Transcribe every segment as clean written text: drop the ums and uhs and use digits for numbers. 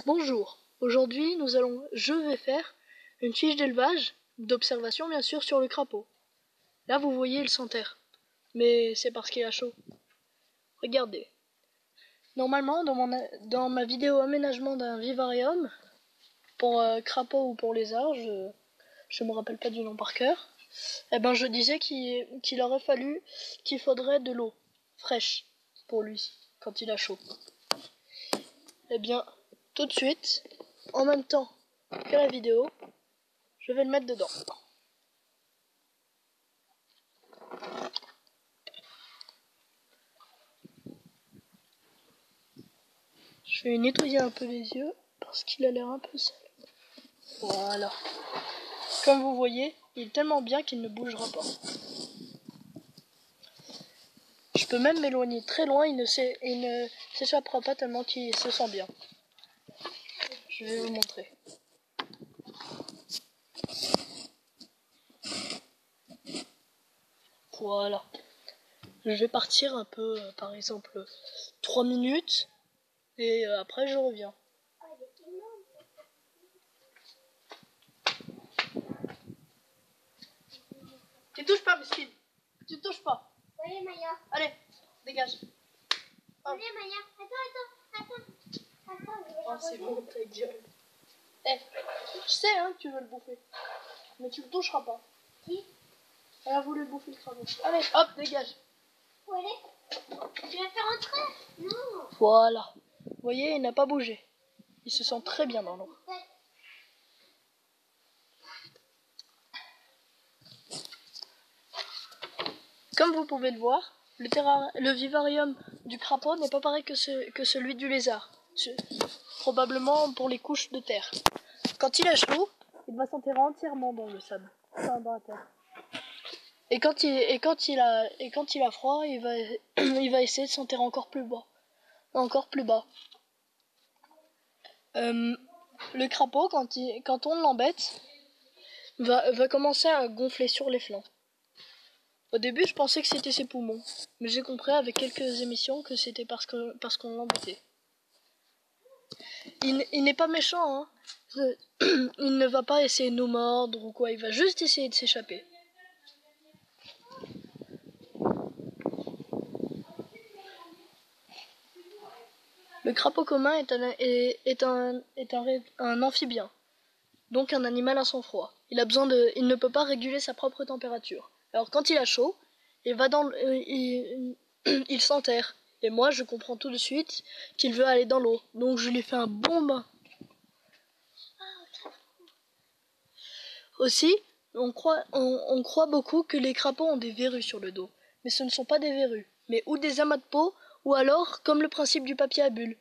Bonjour, aujourd'hui je vais faire une fiche d'élevage, d'observation bien sûr sur le crapaud. Là vous voyez il s'enterre, mais c'est parce qu'il a chaud. Regardez, normalement dans ma vidéo aménagement d'un vivarium, pour crapaud ou pour lézard, je me rappelle pas du nom par cœur, je disais qu'il aurait fallu, qu'il faudrait de l'eau fraîche pour lui quand il a chaud. Eh bien, tout de suite, en même temps que la vidéo, je vais le mettre dedans. Je vais nettoyer un peu les yeux parce qu'il a l'air un peu sale. Voilà. Comme vous voyez, il est tellement bien qu'il ne bougera pas. Je peux même m'éloigner très loin, il ne s'échappera pas tellement qu'il se sent bien. Je vais vous montrer. Voilà. Je vais partir un peu, par exemple, 3 minutes, et après je reviens. Tu touches pas, Mesquine. Tu touches pas. Oui, Maya. Allez, dégage. Oui, Maya. Attends. Oh, c'est bon, ta gueule. Je sais que tu veux le bouffer. Mais tu le toucheras pas. Qui? Elle a voulu le bouffer le crapaud. Allez, hop, dégage. Où elle est? Tu l'as fait rentrer? Non. Voilà. Vous voyez, il n'a pas bougé. Il se sent très bien dans l'eau. Comme vous pouvez le voir, le vivarium du crapaud n'est pas pareil que celui du lézard. Probablement pour les couches de terre. Quand il a chaud, il va s'enterrer entièrement dans le sable, enfin dans la terre. Et quand il a froid, il va essayer de s'enterrer encore plus bas. Le crapaud, quand on l'embête, va commencer à gonfler sur les flancs. Au début, je pensais que c'était ses poumons, mais j'ai compris avec quelques émissions que c'était parce qu'on l'embêtait. Il n'est pas méchant, hein. Il ne va pas essayer de nous mordre ou quoi, il va juste essayer de s'échapper. Le crapaud commun est un amphibien, donc un animal à sang froid. Il ne peut pas réguler sa propre température. Alors quand il a chaud, il s'enterre. Et moi, je comprends tout de suite qu'il veut aller dans l'eau. Donc je lui fais un bon bain. Aussi, on croit beaucoup que les crapauds ont des verrues sur le dos. Mais ce ne sont pas des verrues, mais ou des amas de peau, ou alors comme le principe du papier à bulles.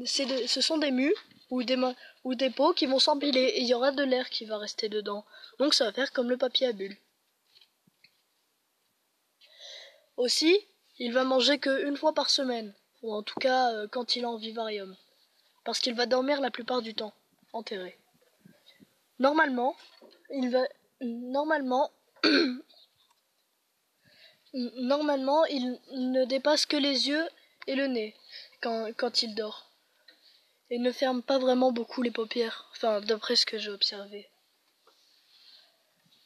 Ce sont des mues ou des peaux qui vont s'empiler et il y aura de l'air qui va rester dedans. Donc ça va faire comme le papier à bulles. Aussi, il va manger qu'une fois par semaine, ou en tout cas quand il est en vivarium, parce qu'il va dormir la plupart du temps, enterré. Normalement, il ne dépasse que les yeux et le nez quand il dort. Et ne ferme pas vraiment beaucoup les paupières, enfin d'après ce que j'ai observé.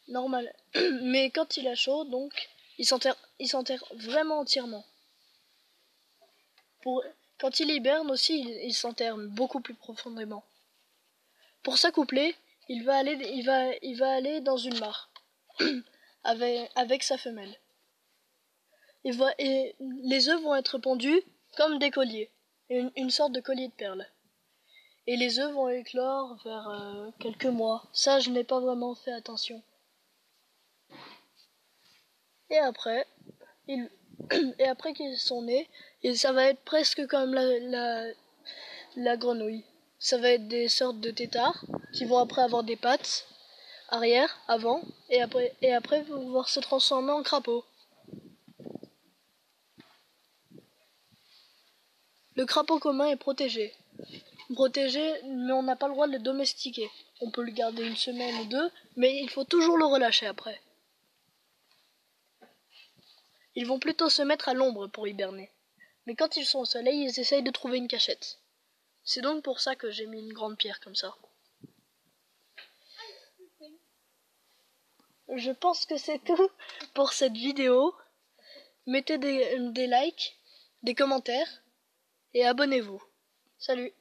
Mais quand il a chaud, donc, il s'enterre vraiment entièrement. Quand il hiberne aussi, il s'enterre beaucoup plus profondément. Pour s'accoupler, il va aller dans une mare avec sa femelle. Et les œufs vont être pondus comme des colliers, une sorte de collier de perles. Et les œufs vont éclore vers quelques mois. Ça, je n'ai pas vraiment fait attention. Et après qu'ils sont nés, et ça va être presque comme la grenouille. Ça va être des sortes de têtards qui vont après avoir des pattes arrière, avant, et après vont pouvoir se transformer en crapaud. Le crapaud commun est protégé, mais on n'a pas le droit de le domestiquer. On peut le garder une semaine ou deux, mais il faut toujours le relâcher après. Ils vont plutôt se mettre à l'ombre pour hiberner. Mais quand ils sont au soleil, ils essayent de trouver une cachette. C'est donc pour ça que j'ai mis une grande pierre comme ça. Je pense que c'est tout pour cette vidéo. Mettez des likes, des commentaires et abonnez-vous. Salut!